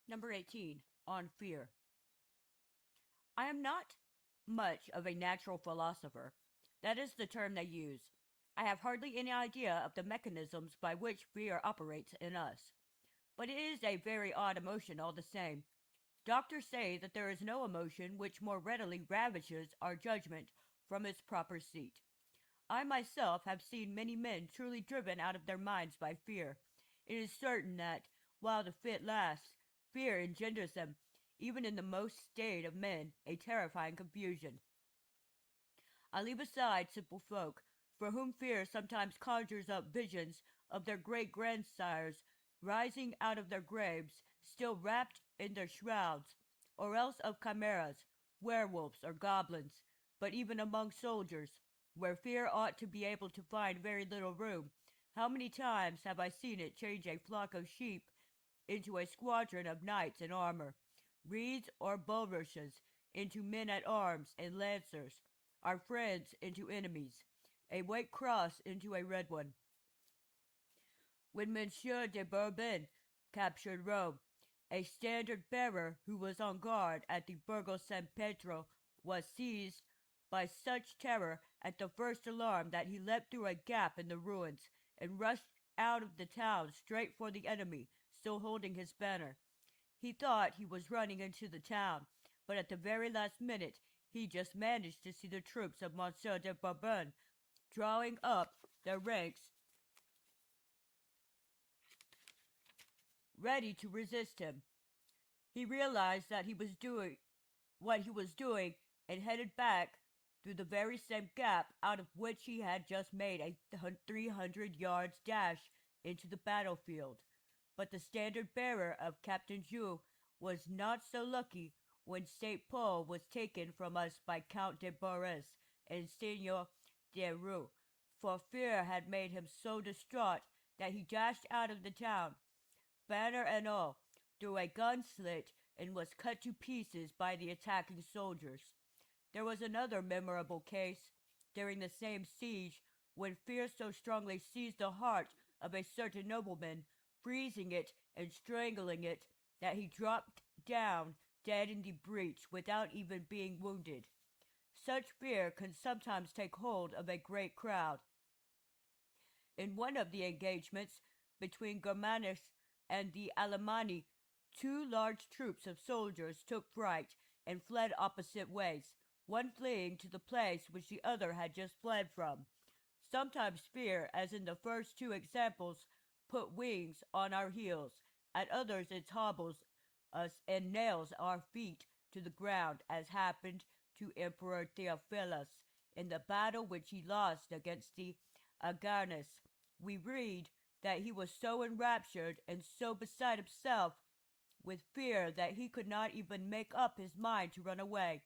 Number 18. On fear. I am not much of a natural philosopher. That is the term they use. I have hardly any idea of the mechanisms by which fear operates in us. But it is a very odd emotion all the same. Doctors say that there is no emotion which more readily ravishes our judgment from its proper seat. I myself have seen many men truly driven out of their minds by fear. It is certain that, while the fit lasts, fear engenders them, even in the most staid of men, a terrifying confusion. I leave aside simple folk, for whom fear sometimes conjures up visions of their great grandsires rising out of their graves, still wrapped in their shrouds, or else of chimeras, werewolves, or goblins. But even among soldiers, where fear ought to be able to find very little room, how many times have I seen it change a flock of sheep into a squadron of knights in armor, reeds or bulrushes into men at arms and lancers, our friends into enemies, a white cross into a red one. When Monsieur de Bourbon captured Rome, a standard bearer who was on guard at the Borgo San Pietro was seized by such terror at the first alarm that he leapt through a gap in the ruins and rushed out of the town straight for the enemy, still holding his banner. He thought he was running into the town, but at the very last minute he just managed to see the troops of Monsieur de Bourbon drawing up their ranks ready to resist him. He realized that he was doing what he was doing and headed back through the very same gap out of which he had just made a 300 yards dash into the battlefield. But the standard bearer of Captain Jules was not so lucky when St. Paul was taken from us by Count de Borres and Seigneur de Roux, for fear had made him so distraught that he dashed out of the town, banner and all, through a gun slit and was cut to pieces by the attacking soldiers. There was another memorable case during the same siege when fear so strongly seized the heart of a certain nobleman, freezing it and strangling it, that he dropped down dead in the breach without even being wounded. Such fear can sometimes take hold of a great crowd. In one of the engagements between Germanus and the Alemanni, two large troops of soldiers took fright and fled opposite ways, one fleeing to the place which the other had just fled from. Sometimes fear, as in the first two examples, put wings on our heels; at others it hobbles us and nails our feet to the ground, as happened to Emperor Theophilus in the battle which he lost against the Agarnas. We read that he was so enraptured and so beside himself with fear that he could not even make up his mind to run away.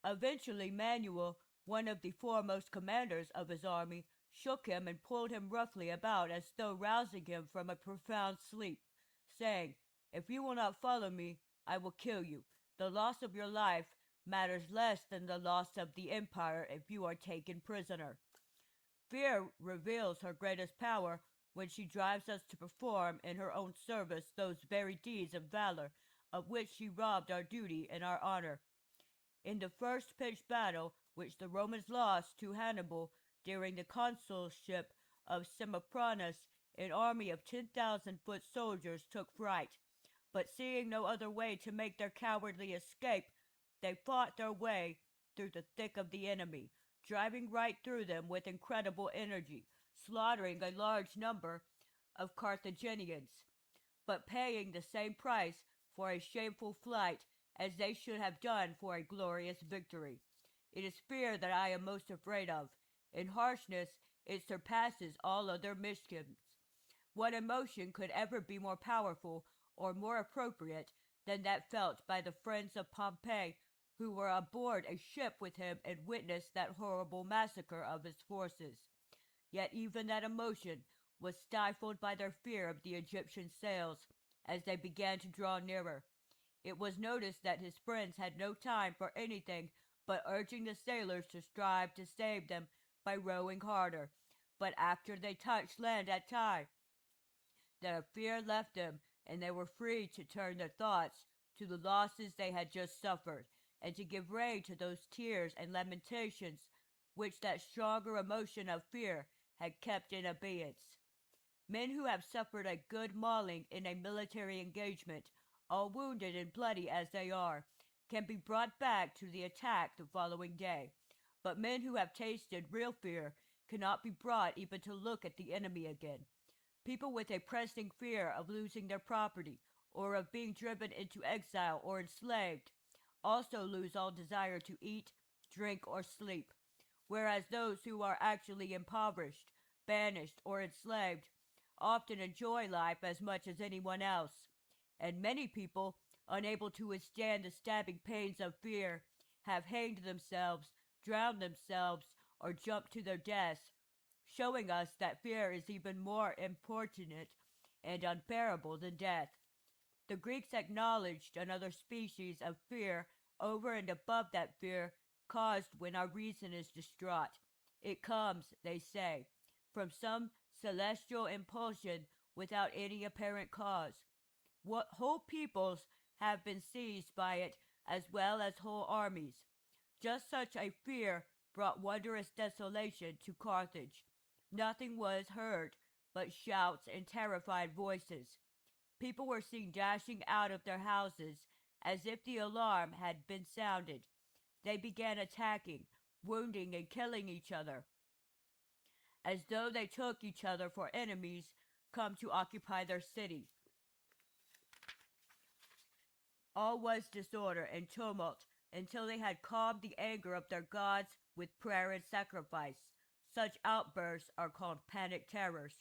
Eventually Manuel, one of the foremost commanders of his army, shook him and pulled him roughly about as though rousing him from a profound sleep, saying, "If you will not follow me, I will kill you. The loss of your life matters less than the loss of the empire if you are taken prisoner." Fear reveals her greatest power when she drives us to perform in her own service those very deeds of valor of which she robbed our duty and our honor. In the first pitched battle which the Romans lost to Hannibal during the consulship of Semipranus, an army of 10,000 foot soldiers took fright, but seeing no other way to make their cowardly escape, they fought their way through the thick of the enemy, driving right through them with incredible energy, slaughtering a large number of Carthaginians, but paying the same price for a shameful flight as they should have done for a glorious victory. It is fear that I am most afraid of. In harshness it surpasses all other mischiefs. What emotion could ever be more powerful or more appropriate than that felt by the friends of Pompey who were aboard a ship with him and witnessed that horrible massacre of his forces? Yet even that emotion was stifled by their fear of the Egyptian sails as they began to draw nearer. It was noticed that his friends had no time for anything but urging the sailors to strive to save them by rowing harder. But after they touched land at Tyre, Their fear left them, and they were free to turn their thoughts to the losses they had just suffered, and to give rein to those tears and lamentations which that stronger emotion of fear had kept in abeyance. Men who have suffered a good mauling in a military engagement, all wounded and bloody as they are, can be brought back to the attack the following day. But men who have tasted real fear cannot be brought even to look at the enemy again. People with a pressing fear of losing their property, or of being driven into exile or enslaved, also lose all desire to eat, drink, or sleep, whereas those who are actually impoverished, banished, or enslaved often enjoy life as much as anyone else. And many people, unable to withstand the stabbing pains of fear, have hanged themselves, drowned themselves, or jumped to their deaths, showing us that fear is even more importunate and unbearable than death. The Greeks acknowledged another species of fear over and above that fear caused when our reason is distraught. It comes, they say, from some celestial impulsion without any apparent cause. What whole peoples have been seized by it, as well as whole armies. Just such a fear brought wondrous desolation to Carthage. Nothing was heard but shouts and terrified voices. People were seen dashing out of their houses as if the alarm had been sounded. They began attacking, wounding, and killing each other, as though they took each other for enemies come to occupy their city. All was disorder and tumult until they had calmed the anger of their gods with prayer and sacrifice. Such outbursts are called panic terrors.